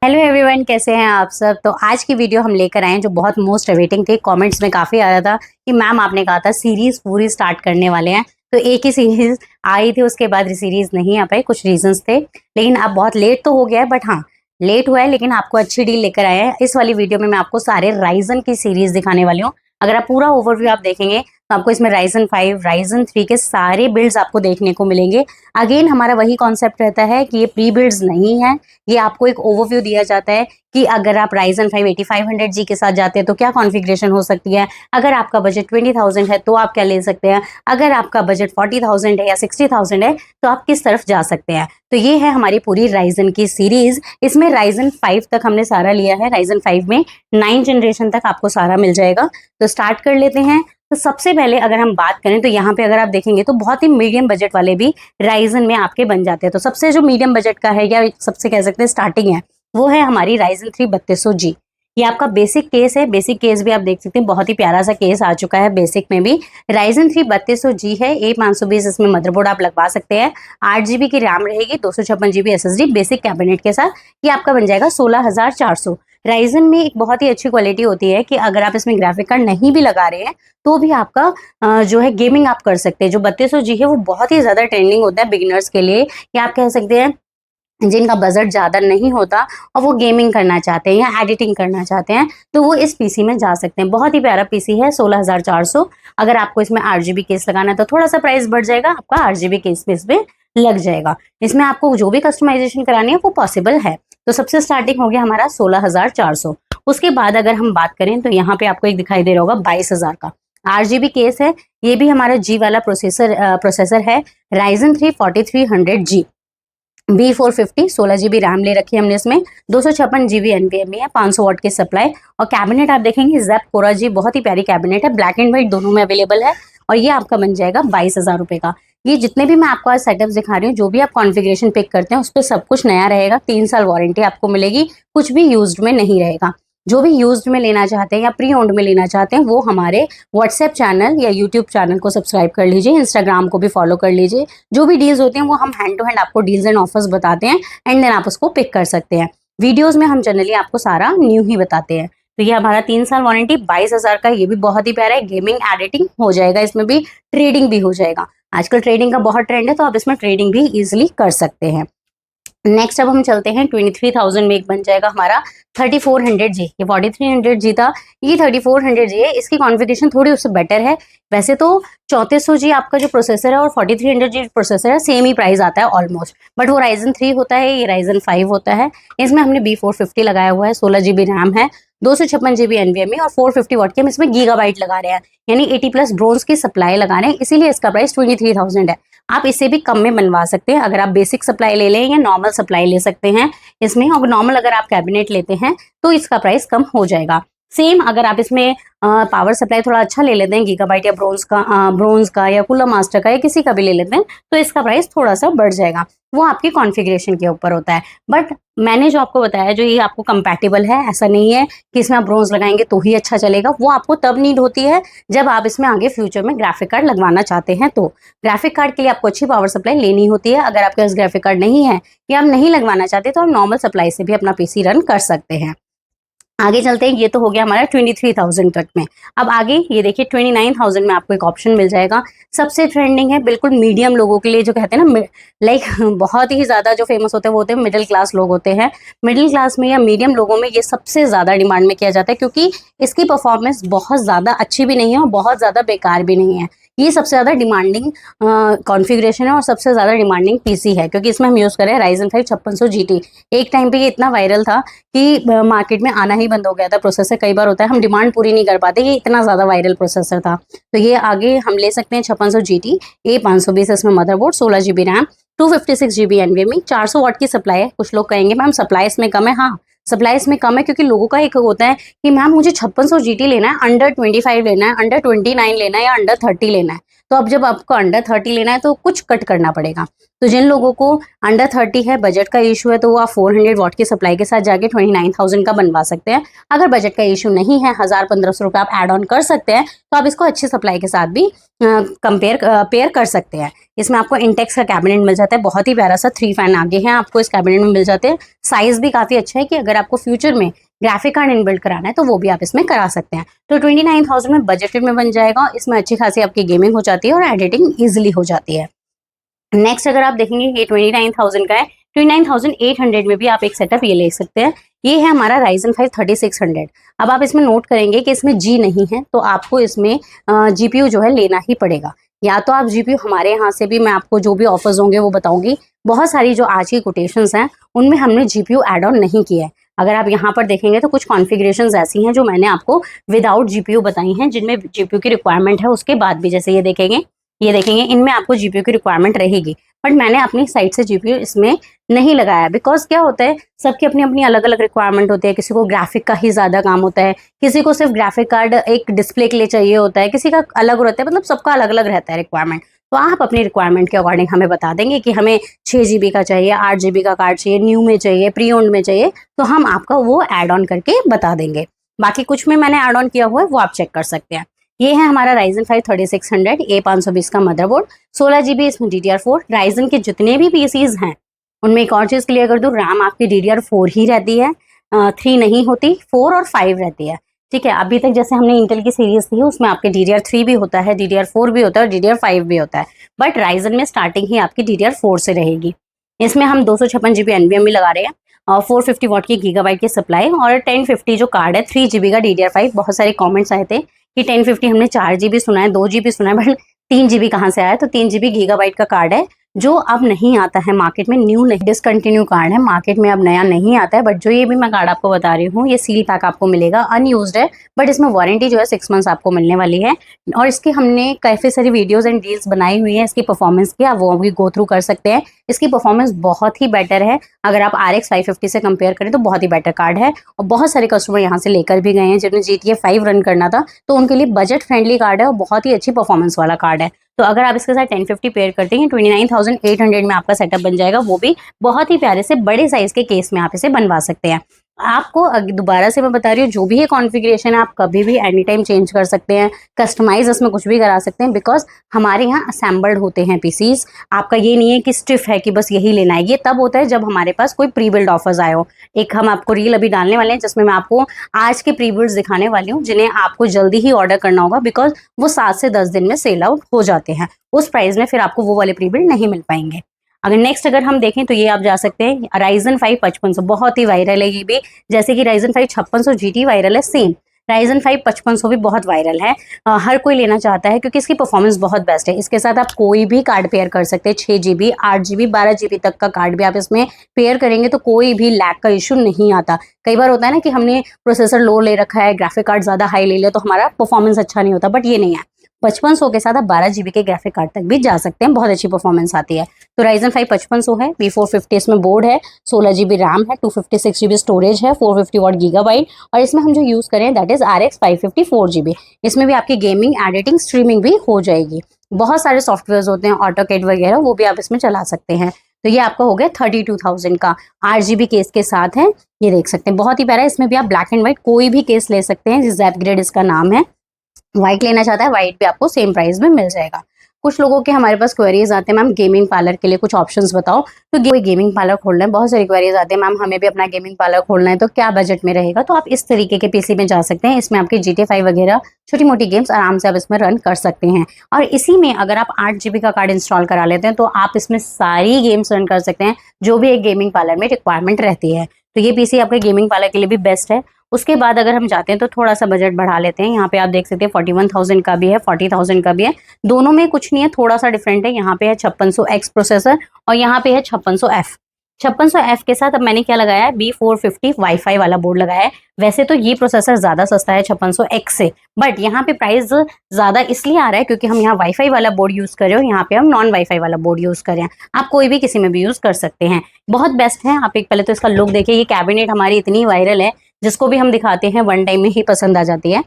Hello everyone, कैसे हैं आप सब। तो आज की वीडियो हम लेकर आए हैं जो बहुत मोस्ट अवेटिंग थी। कमेंट्स में काफ़ी आ रहा था कि मैम आपने कहा था सीरीज़ पूरी स्टार्ट करने वाले हैं, तो एक ही सीरीज़ आई थी, उसके बाद सीरीज़ नहीं आ पाई, कुछ रीजंस थे। लेकिन अब बहुत लेट तो हो गया है, बट हाँ लेट हुआ है लेकिन आपको अच्छी डील लेकर आए हैं। इस वाली वीडियो में मैं आपको सारे राइजन की सीरीज़ दिखाने वाली हूँ। अगर आप पूरा ओवरव्यू आप देखेंगे तो आपको इसमें राइजन 5, राइजन 3 के सारे बिल्ड्स आपको देखने को मिलेंगे। अगेन हमारा वही कॉन्सेप्ट रहता है कि ये प्री बिल्ड्स नहीं है, ये आपको एक ओवरव्यू दिया जाता है कि अगर आप राइजन 5 8500G के साथ जाते हैं तो क्या कॉन्फ़िगरेशन हो सकती है, अगर आपका बजट 20,000 है तो आप क्या ले सकते हैं, अगर आपका बजट 40,000 है या 60,000 है तो आप किस तरफ जा सकते हैं। तो ये है हमारी पूरी राइजन की सीरीज। इसमें राइजन 5 तक हमने सारा लिया है। राइजन 5 में 9 जनरेशन तक आपको सारा मिल जाएगा। तो स्टार्ट कर लेते हैं। तो सबसे पहले अगर हम बात करें तो यहाँ पे अगर आप देखेंगे तो बहुत ही मीडियम बजट वाले भी राइजन में आपके बन जाते हैं। तो सबसे जो मीडियम बजट का है या सबसे कह सकते हैं स्टार्टिंग है, वो है हमारी राइजन 3 3200G। ये आपका बेसिक केस है। बेसिक केस भी आप देख सकते हैं, बहुत ही प्यारा सा केस आ चुका है बेसिक में भी। राइजन 3 3200G है। A520 इसमें मदरबोर्ड आप लगवा सकते हैं। 8GB की रैम रहेगी, 256GB SSD बेसिक कैबिनेट के साथ। ये आपका बन जाएगा 16,400। राइजन में एक बहुत ही अच्छी क्वालिटी होती है कि अगर आप इसमें ग्राफिक कार्ड नहीं भी लगा रहे हैं तो भी आपका जो है गेमिंग आप कर सकते हैं। जो 3200G है वो बहुत ही ज़्यादा ट्रेंडिंग होता है बिगिनर्स के लिए, या आप कह सकते हैं जिनका बजट ज़्यादा नहीं होता और वो गेमिंग करना चाहते हैं या एडिटिंग करना चाहते हैं, तो वो इस पीसी में जा सकते हैं। बहुत ही प्यारा पीसी है, 16,400। अगर आपको इसमें 8GB केस लगाना है तो थोड़ा सा प्राइस बढ़ जाएगा, आपका 8GB केस में इसमें लग जाएगा। इसमें आपको जो भी कस्टमाइजेशन करानी है वो पॉसिबल है। तो सबसे स्टार्टिंग हो गया हमारा 16,400। उसके बाद अगर हम बात करें तो यहाँ पे आपको एक दिखाई दे रहा होगा 22,000 का 8GB केस है। ये भी हमारा जी वाला प्रोसेसर है। Ryzen 3 4300G B450 16GB RAM ले रखी है हमने इसमें। 256GB NVMe है, 500 वाट की सप्लाई। और कैबिनेट आप देखेंगे जैप कोरा जी, बहुत ही प्यारी कैबिनेट है, ब्लैक एंड व्हाइट दोनों में अवेलेबल है। और ये आपका बन जाएगा 22,000 रुपये का। ये जितने भी मैं आपको आज सेटअप दिखा रही हूँ, जो भी आप कॉन्फ़िगरेशन पिक करते हैं उस पर सब कुछ नया रहेगा। 3 साल वारंटी आपको मिलेगी, कुछ भी यूज्ड में नहीं रहेगा। जो भी यूज्ड में लेना चाहते हैं या प्री ओन्ड में लेना चाहते हैं वो हमारे व्हाट्सएप चैनल या यूट्यूब चैनल को सब्सक्राइब कर लीजिए, इंस्टाग्राम को भी फॉलो कर लीजिए। जो भी डील्स होती हैं वो हम हैंड टू हैंड आपको डील्स एंड ऑफर्स बताते हैं, एंड देन आप उसको पिक कर सकते हैं। वीडियोस में हम जनरली आपको सारा न्यू ही बताते हैं। तो ये हमारा 3 साल वारंटी 22,000 का, ये भी बहुत ही प्यारा है। गेमिंग एडिटिंग हो जाएगा, इसमें भी ट्रेडिंग भी हो जाएगा। आजकल ट्रेडिंग का बहुत ट्रेंड है, तो आप इसमें ट्रेडिंग भी इजिली कर सकते हैं। नेक्स्ट अब हम चलते हैं 23,000 में एक बन जाएगा हमारा 3400G। ये 4300G था, ये 3400G है। इसकी कॉन्फ़िगरेशन थोड़ी उससे बेटर है। वैसे तो 3400G आपका जो प्रोसेसर है और 4300G प्रोसेसर है सेम ही प्राइस आता है ऑलमोस्ट, बट वो राइजन 3 होता है, ये राइजन 5 होता है। इसमें हमने B450 लगाया हुआ है, 16GB रैम है, 256GB NVMe और 450 वाट के हम इसमें गीगाबाइट लगा रहे हैं, यानी 80+ ब्रोंज की सप्लाई लगा रहे हैं, इसीलिए इसका प्राइस 23,000 है। आप इससे भी कम में बनवा सकते हैं। अगर आप बेसिक सप्लाई ले लें या नॉर्मल सप्लाई ले सकते हैं इसमें, और नॉर्मल अगर आप कैबिनेट लेते हैं तो इसका प्राइस कम हो जाएगा। सेम अगर आप इसमें पावर सप्लाई थोड़ा अच्छा ले लेते हैं, गीगाबाइट या ब्रोंज का या कूलर मास्टर का या किसी का भी ले लेते हैं, तो इसका प्राइस थोड़ा सा बढ़ जाएगा। वो आपकी कॉन्फ़िगरेशन के ऊपर होता है। बट मैंने जो आपको बताया, जो ये आपको कंपैटिबल है, ऐसा नहीं है कि इसमें आप ब्रोंज लगाएंगे तो ही अच्छा चलेगा। वो आपको तब नीड होती है जब आप इसमें आगे फ्यूचर में ग्राफिक कार्ड लगवाना चाहते हैं। तो ग्राफिक कार्ड के लिए आपको अच्छी पावर सप्लाई लेनी होती है। अगर आपके पास ग्राफिक कार्ड नहीं है या आप नहीं लगवाना चाहते तो आप नॉर्मल सप्लाई से भी अपना पीसी रन कर सकते हैं। आगे चलते हैं। ये तो हो गया हमारा 23,000 तक में। अब आगे ये देखिए 29,000 में आपको एक ऑप्शन मिल जाएगा। सबसे ट्रेंडिंग है, बिल्कुल मीडियम लोगों के लिए, जो कहते हैं ना लाइक बहुत ही ज़्यादा जो फेमस होते हैं वो होते हैं मिडिल क्लास लोग होते हैं। मिडिल क्लास में या मीडियम लोगों में ये सबसे ज़्यादा डिमांड में किया जाता है, क्योंकि इसकी परफॉर्मेंस बहुत ज़्यादा अच्छी भी नहीं है और बहुत ज़्यादा बेकार भी नहीं है। ये सबसे ज़्यादा डिमांडिंग कॉन्फ़िगरेशन है और सबसे ज़्यादा डिमांडिंग पीसी है, क्योंकि इसमें हम यूज़ कर रहे हैं राइजन 5 5600GT। एक टाइम पे ये इतना वायरल था कि मार्केट में आना ही बंद हो गया था प्रोसेसर। कई बार होता है हम डिमांड पूरी नहीं कर पाते, ये इतना ज़्यादा वायरल प्रोसेसर था। तो ये आगे हम ले सकते हैं 5600GT, A520 इसमें motherboard, 16GB RAM, 256GB NVMe, 400 वाट की सप्लाई है। कुछ लोग कहेंगे मैम सप्लाई इसमें कम है। हाँ, सप्लाई इसमें कम है क्योंकि लोगों का एक होता है कि मैम मुझे 5600GT लेना है, अंडर 25 लेना है, अंडर 29 लेना है या अंडर 30 लेना है। तो अब जब आपको अंडर 30 लेना है तो कुछ कट करना पड़ेगा। तो जिन लोगों को अंडर 30 है, बजट का इशू है, तो वो आप 400 वॉट की सप्लाई के साथ जाके 29,000 का बनवा सकते हैं। अगर बजट का इशू नहीं है, 1000-1500 रुपये आप ऐड ऑन कर सकते हैं, तो आप इसको अच्छी सप्लाई के साथ भी पेयर कर सकते हैं। इसमें आपको इंटेक्स का कैबिनेट मिल जाता है, बहुत ही प्यारा सा 3 फैन आगे हैं आपको इस कैबिनेट में मिल जाते हैं। साइज भी काफ़ी अच्छा है कि अगर आपको फ्यूचर में ग्राफिक कार्ड इनबिल्ट कराना है तो वो भी आप इसमें करा सकते हैं। तो 29,000 में बजटेड में बन जाएगा। इसमें अच्छी खासी आपकी गेमिंग हो जाती है और एडिटिंग ईजिली हो जाती है। नेक्स्ट अगर आप देखेंगे ये 29,000 का है, 29,800 में भी आप एक सेटअप ये ले सकते हैं। ये है हमारा Ryzen 5 3600। अब आप इसमें नोट करेंगे कि इसमें जी नहीं है, तो आपको इसमें जीपीयू जो है लेना ही पड़ेगा। या तो आप जीपीयू हमारे यहाँ से भी, मैं आपको जो भी ऑफर्स होंगे वो बताऊंगी। बहुत सारी जो आज की कोटेशंस हैं उनमें हमने जीपीयू एड ऑन नहीं किया है। अगर आप यहाँ पर देखेंगे तो कुछ कॉन्फ़िगरेशंस ऐसी हैं जो मैंने आपको विदाउट जीपीयू बताई हैं, जिनमें जीपीयू की रिक्वायरमेंट है। उसके बाद भी जैसे ये देखेंगे इनमें आपको जीपीयू की रिक्वायरमेंट रहेगी, बट मैंने अपनी साइड से जीपीयू इसमें नहीं लगाया। बिकॉज क्या होता है, सबकी अपनी अपनी अलग अलग रिक्वायरमेंट होती है। किसी को ग्राफिक का ही ज़्यादा काम होता है, किसी को सिर्फ ग्राफिक कार्ड एक डिस्प्ले के लिए चाहिए होता है, किसी का अलग रहता है, मतलब सबका अलग अलग रहता है रिक्वायरमेंट। तो आप अपनी रिक्वायरमेंट के अकॉर्डिंग हमें बता देंगे कि हमें 6 GB का चाहिए, 8 GB का कार्ड चाहिए, न्यू में चाहिए, प्री ओन्ड में चाहिए, तो हम आपका वो एड ऑन करके बता देंगे। बाकी कुछ में मैंने एड ऑन किया हुआ है, वो आप चेक कर सकते हैं। ये है हमारा Ryzen 5 3600 A520 का मदरबोर्ड, 16 GB इसमें DDR4। Ryzen के जितने भी पीसीज हैं उनमें एक और चीज़ क्लियर कर दूँ, रैम आपकी DDR4 ही रहती है, 3 नहीं होती, 4 और 5 रहती है। ठीक है, अभी तक जैसे हमने इंटेल की सीरीज थी उसमें आपके DDR3 भी होता है, DDR4 भी होता है और DDR5 भी होता है, बट Ryzen में स्टार्टिंग ही आपकी DDR4 से रहेगी। इसमें हम 256 GB NVMe लगा रहे हैं और 450 वॉट की गीगाबाइट की सप्लाई और 1050 जो कार्ड है, 3 GB का DDR5। बहुत सारे कमेंट्स आए थे कि 1050 हमने 4 GB सुना है, 2 GB सुना है, बट 3 GB कहाँ से आया? तो 3 GB गीगाबाइट का कार्ड है जो अब नहीं आता है मार्केट में, न्यू नहीं, डिसकंटिन्यू कार्ड है, मार्केट में अब नया नहीं आता है। बट जो ये भी मैं कार्ड आपको बता रही हूँ, ये सील पैक आपको मिलेगा, अनयूज्ड है, बट इसमें वारंटी जो है 6 मंथ्स आपको मिलने वाली है। और इसकी हमने काफ़ी सारी वीडियोस एंड रील्स बनाई हुई है इसकी परफॉर्मेंस की, आप वो भी गो थ्रू कर सकते हैं। इसकी परफॉर्मेंस बहुत ही बेटर है, अगर आप RX 550 से कंपेयर करें तो बहुत ही बेटर कार्ड है। और बहुत सारे कस्टमर यहाँ से लेकर भी गए हैं जिन्हें GTA 5 रन करना था, तो उनके लिए बजट फ्रेंडली कार्ड है और बहुत ही अच्छी परफॉर्मेंस वाला कार्ड है। तो अगर आप इसके साथ 1050 पेयर करते हैं, 29,800 में आपका सेटअप बन जाएगा, वो भी बहुत ही प्यारे से बड़े साइज के केस में आप इसे बनवा सकते हैं। आपको दोबारा से मैं बता रही हूँ, जो भी ये कॉन्फ़िगरेशन है आप कभी भी एनी टाइम चेंज कर सकते हैं, कस्टमाइज इसमें कुछ भी करा सकते हैं, बिकॉज हमारे यहाँ असेंबल्ड होते हैं पीसीज। आपका ये नहीं है कि स्टिफ है कि बस यही लेना है, ये तब होता है जब हमारे पास कोई प्री बिल्ड ऑफर्स आए हो। एक हम आपको रील अभी डालने वाले हैं जिसमें मैं आपको आज के प्री बिल्ड्स दिखाने वाली हूँ, जिन्हें आपको जल्दी ही ऑर्डर करना होगा, बिकॉज वो 7 से 10 दिन में सेल आउट हो जाते हैं। उस प्राइस में फिर आपको वो वाले प्री बिल्ड नहीं मिल पाएंगे। अगर हम देखें तो ये आप जा सकते हैं Ryzen 5 5500, बहुत ही वायरल है ये भी, जैसे कि Ryzen 5 5600 GT वायरल है, सेम Ryzen 5 5500 भी बहुत वायरल है। हर कोई लेना चाहता है क्योंकि इसकी परफॉर्मेंस बहुत बेस्ट है। इसके साथ आप कोई भी कार्ड पेयर कर सकते हैं, 6 GB 8 GB 12 GB तक का कार्ड भी आप इसमें पेयर करेंगे तो कोई भी लैग का इशू नहीं आता। कई बार होता है ना कि हमने प्रोसेसर लो ले रखा है, ग्राफिक कार्ड ज़्यादा हाई ले लिया तो हमारा परफॉर्मेंस अच्छा नहीं होता, बट ये नहीं है। 5500 के साथ आप 12 GB के ग्राफिक कार्ड तक भी जा सकते हैं, बहुत अच्छी परफॉर्मेंस आती है। तो Ryzen 5 5500 है, B450 इसमें बोर्ड है, 16 GB रैम है, 256 GB स्टोरेज है, 450 वॉट गीगाबाइट, और इसमें हम जो यूज़ करें दैट इज़ RX 550 4 GB। इसमें भी आपकी गेमिंग, एडिटिंग, स्ट्रीमिंग भी हो जाएगी। बहुत सारे सॉफ्टवेयर होते हैं, ऑटोकैड वगैरह, वो भी आप इसमें चला सकते हैं। तो ये आपका हो गया 32,000 का, 8 GB केस के साथ है, ये देख सकते हैं, बहुत ही प्यारा है। इसमें भी आप ब्लैक एंड व्हाइट कोई भी केस ले सकते हैं, ज़ैप ग्रेड इसका नाम है। व्हाइट लेना चाहता है, व्हाइट भी आपको सेम प्राइस में मिल जाएगा। कुछ लोगों के हमारे पास क्वेरीज आते हैं, मैम गेमिंग पार्लर के लिए कुछ ऑप्शंस बताओ। तो कोई गेमिंग पार्लर खोलना है, बहुत सारी क्वेरीज आते हैं, मैम हमें भी अपना गेमिंग पार्लर खोलना है तो क्या बजट में रहेगा? तो आप इस तरीके के पीसी में जा सकते हैं, इसमें आपके GTA 5 वगैरह छोटी मोटी गेम्स आराम से आप इसमें रन कर सकते हैं। और इसी में अगर आप 8 GB का कार्ड इंस्टॉल करा लेते हैं तो आप इसमें सारी गेम्स रन कर सकते हैं जो भी एक गेमिंग पार्लर में रिक्वायरमेंट रहती है। तो ये पीसी आपके गेमिंग पार्लर के लिए भी बेस्ट है। उसके बाद अगर हम जाते हैं तो थोड़ा सा बजट बढ़ा लेते हैं। यहाँ पे आप देख सकते हैं 41,000 का भी है, 40,000 का भी है, दोनों में कुछ नहीं है, थोड़ा सा डिफरेंट है। यहाँ पे है 5600X प्रोसेसर और यहाँ पे है 5600F। 5600F के साथ अब मैंने क्या लगाया है, B450 वाईफाई वाला बोर्ड लगाया है। वैसे तो ये प्रोसेसर ज़्यादा सस्ता है 5600X से, बट यहाँ पे प्राइस ज़्यादा इसलिए आ रहा है क्योंकि हम यहाँ वाईफाई वाला बोर्ड यूज़ कर रहे हो, यहाँ पे हम नॉन वाईफाई वाला बोर्ड यूज़ कर रहे हैं। आप कोई भी किसी में भी यूज़ कर सकते हैं, बहुत बेस्ट है। आप एक पहले तो इसका लुक देखिए, ये कैबिनेट हमारी इतनी वायरल है जिसको भी हम दिखाते हैं वन टाइम में ही पसंद आ जाती है।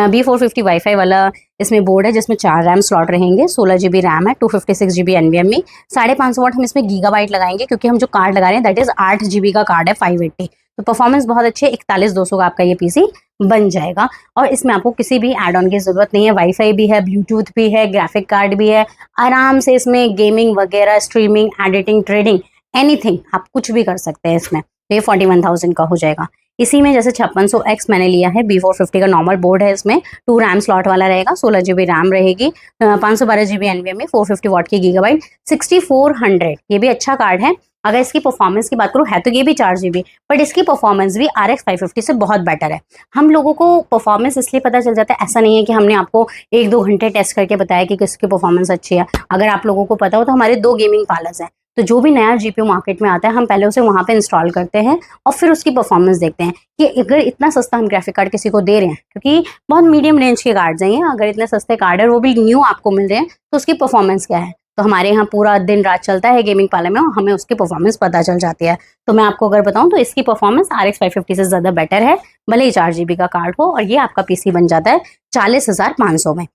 B450 वाईफाई वाला इसमें बोर्ड है, जिसमें 4 रैम स्लॉट रहेंगे, 16 GB रैम है, 256 GB NVMe, 550 वाट हम इसमें गीगाबाइट लगाएंगे, क्योंकि हम जो कार्ड लगा रहे हैं दैट इज 8 GB का कार्ड है 580। तो परफॉर्मेंस बहुत अच्छी है, 41,200 का आपका ये पीसी बन जाएगा। और इसमें आपको किसी भी एड ऑन की जरूरत नहीं है, वाईफाई भी है, ब्लूटूथ भी है, ग्राफिक कार्ड भी है, आराम से इसमें गेमिंग वगैरह, स्ट्रीमिंग, एडिटिंग, ट्रेडिंग, एनीथिंग आप कुछ भी कर सकते हैं इसमें। तो ये 41,000 का हो जाएगा। इसी में जैसे 5600X मैंने लिया है, B450 का नॉर्मल बोर्ड है, इसमें 2 रैम स्लॉट वाला रहेगा, 16 GB रैम रहेगी, 512 GB NVMe, 450 वाट की गीगाबाइट, 6400, ये भी अच्छा कार्ड है। अगर इसकी परफॉर्मेंस की बात करूँ, है तो ये भी 4 GB, बट इसकी परफॉर्मेंस भी RX 550 से बहुत बेटर है। हम लोगों को परफॉर्मेंस इसलिए पता चल जाता है, ऐसा नहीं है कि हमने आपको 1-2 घंटे टेस्ट करके बताया कि किसकी परफॉर्मेंस अच्छी है। अगर आप लोगों को पता हो तो हमारे 2 गेमिंग पार्लर्स हैं, तो जो भी नया GPU मार्केट में आता है हम पहले उसे वहाँ पे इंस्टॉल करते हैं और फिर उसकी परफॉर्मेंस देखते हैं कि अगर इतना सस्ता हम ग्राफिक कार्ड किसी को दे रहे हैं, क्योंकि बहुत मीडियम रेंज के कार्ड्स हैं ये, अगर इतने सस्ते कार्ड है वो भी न्यू आपको मिल रहे हैं, तो उसकी परफॉर्मेंस क्या है। तो हमारे यहाँ पूरा दिन रात चलता है गेमिंग पार्लर में और हमें उसकी परफॉर्मेंस पता चल जाती है। तो मैं आपको अगर बताऊं तो इसकी परफॉर्मेंस RX 550 से ज़्यादा बेटर है, भले ही 4 GB का कार्ड हो, और ये आपका पीसी बन जाता है 40,500 में।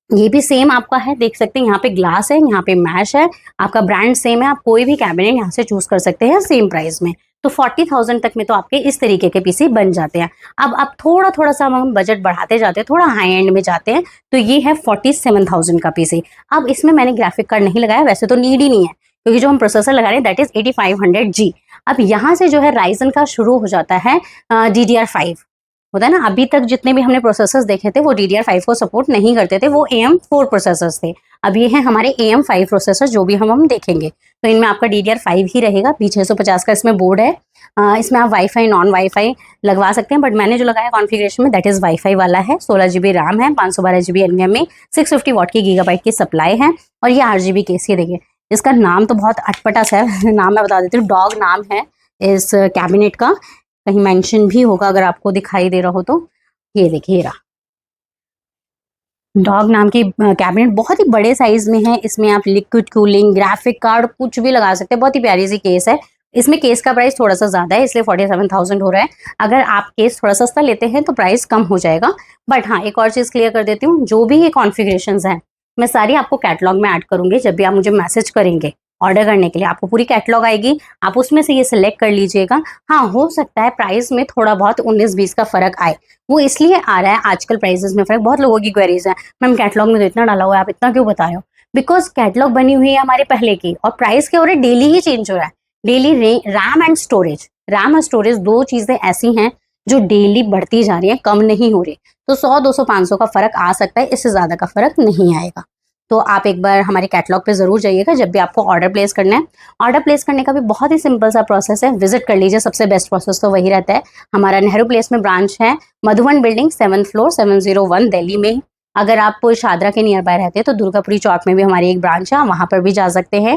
ये भी सेम आपका है, देख सकते हैं यहाँ पे ग्लास है, यहाँ पे मैश है, आपका ब्रांड सेम है, आप कोई भी कैबिनेट यहाँ से चूज कर सकते हैं सेम प्राइस में। तो 40,000 तक में तो आपके इस तरीके के पीसी बन जाते हैं। अब आप थोड़ा थोड़ा सा हम बजट बढ़ाते जाते हैं, थोड़ा हाई एंड में जाते हैं, तो ये है 47,000 का पीसी। अब इसमें मैंने ग्राफिक कार्ड नहीं लगाया, वैसे तो नीड ही नहीं है, क्योंकि जो हम प्रोसेसर लगा रहे हैं दैट इज 8500G। अब यहाँ से जो है राइजन का शुरू हो जाता है DDR5 होता है ना। अभी तक जितने भी हमने प्रोसेसर्स देखे थे वो DDR5 को सपोर्ट नहीं करते थे, वो AM4 प्रोसेसर्स थे। अब ये है हमारे AM5 प्रोसेसर, जो भी हम देखेंगे तो इनमें आपका DDR5 ही रहेगा। P650 का इसमें बोर्ड है, इसमें आप वाईफाई नॉन वाईफाई लगवा सकते हैं, बट मैंने जो लगाया कॉन्फ़िगरेशन में दैट इज वाईफाई वाला है। 16 GB रैम है, 512 GB NVMe, 650 वाट की गीगाबाइट की सप्लाई है, और ये RGB केस। ये देखिए इसका नाम तो बहुत अटपटा सा है नाम मैं बता देती हूँ, डॉग नाम है इस कैबिनेट का, कहीं मेंशन भी होगा अगर आपको दिखाई दे रहा हो तो। ये देखिए रहा डॉग नाम की कैबिनेट, बहुत ही बड़े साइज में है। इसमें आप लिक्विड कूलिंग, ग्राफिक कार्ड, कुछ भी लगा सकते हैं। बहुत ही प्यारी सी केस है। इसमें केस का प्राइस थोड़ा सा ज्यादा है, इसलिए 47,000 हो रहा है। अगर आप केस थोड़ा सस्ता लेते हैं तो प्राइस कम हो जाएगा। बट हाँ, एक और चीज क्लियर कर देती हूँ, जो भी ये कॉन्फ़िगरेशंस हैं मैं सारी आपको कैटलॉग में ऐड करूंगी। जब भी आप मुझे मैसेज करेंगे ऑर्डर करने के लिए, आपको पूरी कैटलॉग आएगी, आप उसमें से ये सिलेक्ट कर लीजिएगा। हाँ, हो सकता है प्राइस में थोड़ा बहुत 19-20 का फर्क आए, वो इसलिए आ रहा है आजकल प्राइसेस में फर्क। बहुत लोगों की क्वेरीज है, मैम कैटलॉग में तो इतना डाला हुआ है, आप इतना क्यों बता रहे हो? बिकॉज कैटलॉग बनी हुई है हमारे पहले की, और प्राइस क्या हो रहा है, डेली ही चेंज हो रहा है। Daily RAM and storage, RAM और स्टोरेज दो चीजें ऐसी हैं जो डेली बढ़ती जा रही है, कम नहीं हो रही। तो 100, 200, 500 का फर्क आ सकता है, इससे ज्यादा का फर्क नहीं आएगा। तो आप एक बार हमारे कैटलॉग पे जरूर जाइएगा जब भी आपको ऑर्डर प्लेस करना है। ऑर्डर प्लेस करने का भी बहुत ही सिंपल सा प्रोसेस है, विजिट कर लीजिए। सबसे बेस्ट प्रोसेस तो वही रहता है। हमारा नेहरू प्लेस में ब्रांच है, Madhuban building 7th floor 701 Delhi में। अगर आप शादरा के नियर बाय रहते हैं तो दुर्गापुरी चौक में भी हमारी एक ब्रांच है, वहाँ पर भी जा सकते हैं।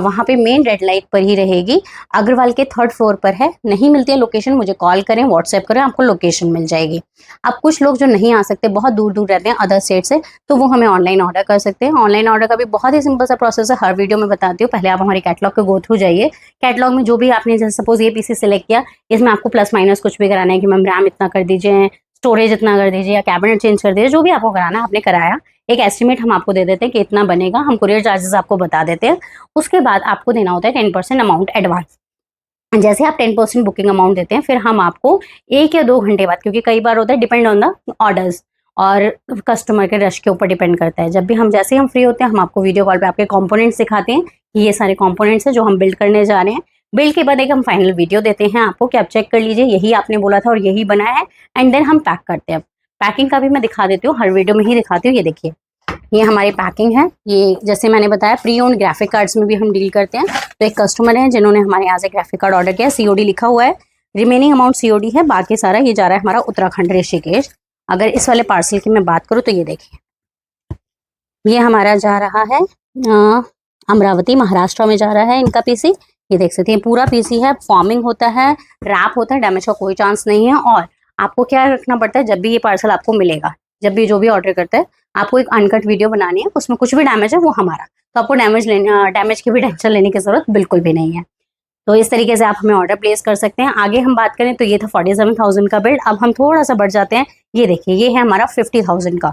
वहाँ पे मेन रेड लाइट पर ही रहेगी, अग्रवाल के 3rd फ्लोर पर है। नहीं मिलती है लोकेशन, मुझे कॉल करें, व्हाट्सएप करें, आपको लोकेशन मिल जाएगी। अब कुछ लोग जो नहीं आ सकते, बहुत दूर दूर रहते हैं अदर स्टेट से, तो वो हमें ऑनलाइन ऑर्डर कर सकते हैं। ऑनलाइन ऑर्डर का भी बहुत ही सिंपल सा प्रोसेस है, हर वीडियो में बताती हूँ। पहले आप हमारे कैटलॉग को गो थ्रू जाइए। कैटलॉग में जो भी आपने, जैसे सपोज ये पीसी सिलेक्ट किया, इसमें आपको प्लस माइनस कुछ भी कराना है कि मैम रैम इतना कर दीजिए, स्टोरेज इतना कर दीजिए, या कैबिनेट चेंज कर दीजिए, जो भी आपको कराना है आपने कराया। एक एस्टिमेट हम आपको दे देते हैं कि इतना बनेगा, हम कुरियर चार्जेस आपको बता देते हैं। उसके बाद आपको देना होता है 10% अमाउंट एडवांस। जैसे आप 10% बुकिंग अमाउंट देते हैं, फिर हम आपको 1 या 2 घंटे बाद, क्योंकि कई बार होता है, डिपेंड ऑन द ऑर्डर्स और कस्टमर के रश के ऊपर डिपेंड करता है। जब भी हम, जैसे हम फ्री होते हैं, हम आपको वीडियो कॉल पे आपके कंपोनेंट्स दिखाते हैं कि ये सारे कंपोनेंट्स हैं जो हम बिल्ड करने जा रहे हैं। बिल्ड के बाद एक हम फाइनल वीडियो देते हैं आपको कि आप चेक कर लीजिए, यही आपने बोला था और यही बनाया है, एंड देन हम पैक करते हैं। पैकिंग का भी मैं दिखा देती हूँ, हर वीडियो में ही दिखाती हूँ। ये देखिए, ये हमारी पैकिंग है। ये जैसे मैंने बताया, प्री ओन्ड ग्राफिक कार्ड्स में भी हम डील करते हैं। तो एक कस्टमर है जिन्होंने हमारे यहाँ से ग्राफिक कार्ड ऑर्डर किया, COD लिखा हुआ है, रिमेनिंग अमाउंट COD है, बाकी सारा ये जा रहा है हमारा उत्तराखंड ऋषिकेश। अगर इस वाले पार्सल की मैं बात करूँ तो ये देखिए, ये हमारा जा रहा है अमरावती महाराष्ट्र में जा रहा है इनका पीसी। ये देख सकते हैं पूरा पीसी है, फॉर्मिंग होता है, रैप होता है, डैमेज का कोई चांस नहीं है। और आपको क्या रखना पड़ता है, जब भी ये पार्सल आपको मिलेगा, जब भी जो भी ऑर्डर करता है, आपको एक अनकट वीडियो बनानी है, उसमें कुछ भी डैमेज है वो हमारा, तो आपको डैमेज की भी टेंशन लेने की जरूरत बिल्कुल भी नहीं है। तो इस तरीके से आप हमें ऑर्डर प्लेस कर सकते हैं। आगे हम बात करें तो ये था 47,000 का बिल्ड। अब हम थोड़ा सा बढ़ जाते हैं। ये देखिए, ये है हमारा 50,000 का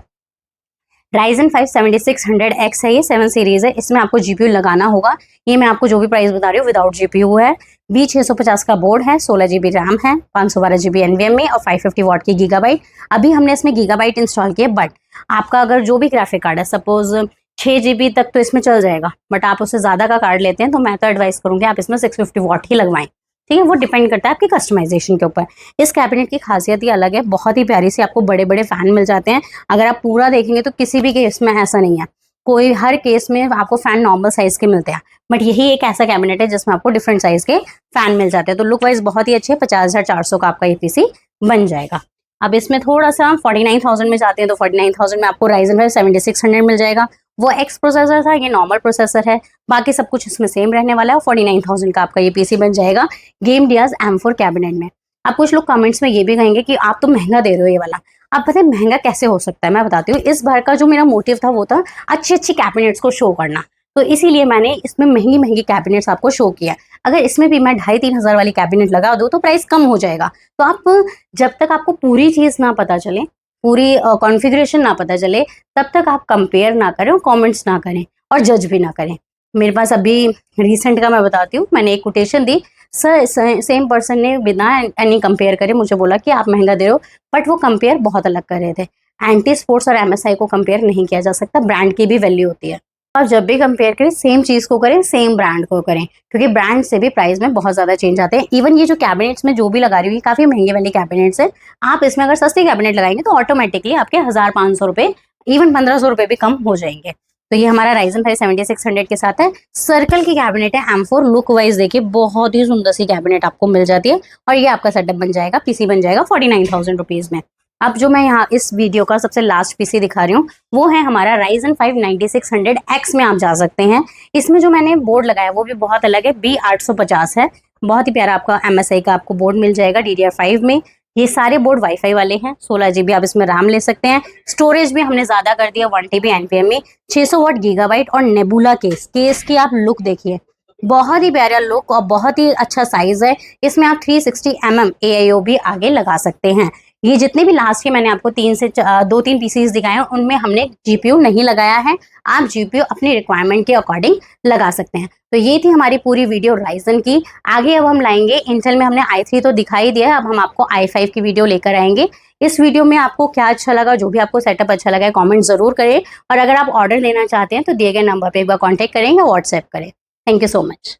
Ryzen 5 7600X है, ये 7 सीरीज है। इसमें आपको जीपीयू लगाना होगा। ये मैं आपको जो भी प्राइस बता रही हूँ विदाउट जीपीयू है। B650 का बोर्ड है, 16 GB रैम है, 512 GB NVMe और 550 वॉट की गीगाबाइट। अभी हमने इसमें गीगाबाइट इंस्टॉल किया, बट आपका अगर जो भी ग्राफिक कार्ड है, सपोज 6 GB तक तो इसमें चल जाएगा, बट आप उससे ज़्यादा का कार्ड लेते हैं तो मैं तो एडवाइस करूँगी आप इसमें 650 वॉट ही लगवाएं। ठीक है, वो डिपेंड करता है आपकी कस्टमाइजेशन के ऊपर। इस कैबिनेट की खासियत ही अलग है, बहुत ही प्यारी सी आपको बड़े बड़े फैन मिल जाते हैं। अगर आप पूरा देखेंगे तो किसी भी केस में ऐसा नहीं है, कोई हर केस में आपको फैन नॉर्मल साइज के मिलते हैं, बट यही एक ऐसा कैबिनेट है जिसमें आपको डिफरेंट साइज के फैन मिल जाते हैं। तो लुक वाइज बहुत ही अच्छे। 50,400 का आपका ये पीसी बन जाएगा। अब इसमें थोड़ा सा 49,000 में जाते हैं तो 49,000 में आपको Ryzen 5 7600 मिल जाएगा। वो एक्स प्रोसेसर था, ये नॉर्मल प्रोसेसर है। बाकी सब कुछ इसमें सेम रहने वाला है। 49,000 का आपका ये पीसी बन जाएगा गेम डियाज M4 कैबिनेट में। अब कुछ लोग कमेंट्स में ये भी कहेंगे कि आप तो महंगा दे रहे हो ये वाला। अब पता है महंगा कैसे हो सकता है, मैं बताती हूँ। इस बार का जो मेरा मोटिव था वो था अच्छी अच्छी कैबिनेट्स को शो करना, तो इसीलिए मैंने इसमें महंगी महंगी कैबिनेट्स आपको शो किया। अगर इसमें भी मैं 2,500-3 हज़ार वाली कैबिनेट लगा दूँ तो प्राइस कम हो जाएगा। तो आप जब तक आपको पूरी चीज़ ना पता चले, पूरी कॉन्फ़िगरेशन ना पता चले, तब तक आप कंपेयर ना करें और कमेंट्स ना करें और जज भी ना करें। मेरे पास अभी रिसेंट का मैं बताती हूँ, मैंने एक कोटेशन दी, सर सेम पर्सन ने बिना एनी कंपेयर करे मुझे बोला कि आप महंगा दे रहे हो, बट वो कंपेयर बहुत अलग कर रहे थे। एंटी स्पोर्ट्स और MSI को कंपेयर नहीं किया जा सकता, ब्रांड की भी वैल्यू होती है। और जब भी कंपेयर करें सेम चीज़ को करें, सेम ब्रांड को करें, क्योंकि ब्रांड से भी प्राइस में बहुत ज़्यादा चेंज आते हैं। इवन ये जो कैबिनेट्स में जो भी लगा रही हूँ, ये काफ़ी महंगे वाली कैबिनेट्स है। आप इसमें अगर सस्ती कैबिनेट लगाएंगे तो ऑटोमेटिकली आपके 1,500 रुपये, इवन 1,500 रुपये भी कम हो जाएंगे। तो ये हमारा Ryzen 5 7600 के साथ है। सर्कल की कैबिनेट है M4। लुक वाइज देखिए, बहुत ही सुंदर सी कैबिनेट आपको मिल जाती है। और ये आपका सेटअप बन जाएगा, पीसी बन जाएगा 49,000 रुपीज़ में। अब जो मैं यहाँ इस वीडियो का सबसे लास्ट पीसी दिखा रही हूँ वो है हमारा Ryzen 5 9600X में आप जा सकते हैं। इसमें जो मैंने बोर्ड लगाया वो भी बहुत अलग है, B850 है। बहुत ही प्यारा आपका MSI का आपको बोर्ड मिल जाएगा DDR5 में। ये सारे बोर्ड वाईफाई वाले हैं। 16 GB आप इसमें रैम ले सकते हैं। स्टोरेज भी हमने ज़्यादा कर दिया, 1 TB NVMe, 600 वाट गीगाबाइट और नेबुला केस की आप लुक देखिए, बहुत ही प्यारा लुक और बहुत ही अच्छा साइज है। इसमें आप 360 mm AIO भी आगे लगा सकते हैं। ये जितने भी लास्ट के मैंने आपको 2-3 पीसीज दिखाए हैं उनमें हमने जीपीयू नहीं लगाया है। आप जीपीयू अपनी रिक्वायरमेंट के अकॉर्डिंग लगा सकते हैं। तो ये थी हमारी पूरी वीडियो राइजन की। आगे अब हम लाएंगे इंटेल में, हमने i3 तो दिखाई दिया है, अब हम आपको i5 की वीडियो लेकर आएंगे। इस वीडियो में आपको क्या अच्छा लगा, जो भी आपको सेटअप अच्छा लगा है कॉमेंट जरूर करें। और अगर आप ऑर्डर लेना चाहते हैं तो दिए गए नंबर पर एक बार कॉन्टेक्ट करें या व्हाट्सएप करें। Thank you so much.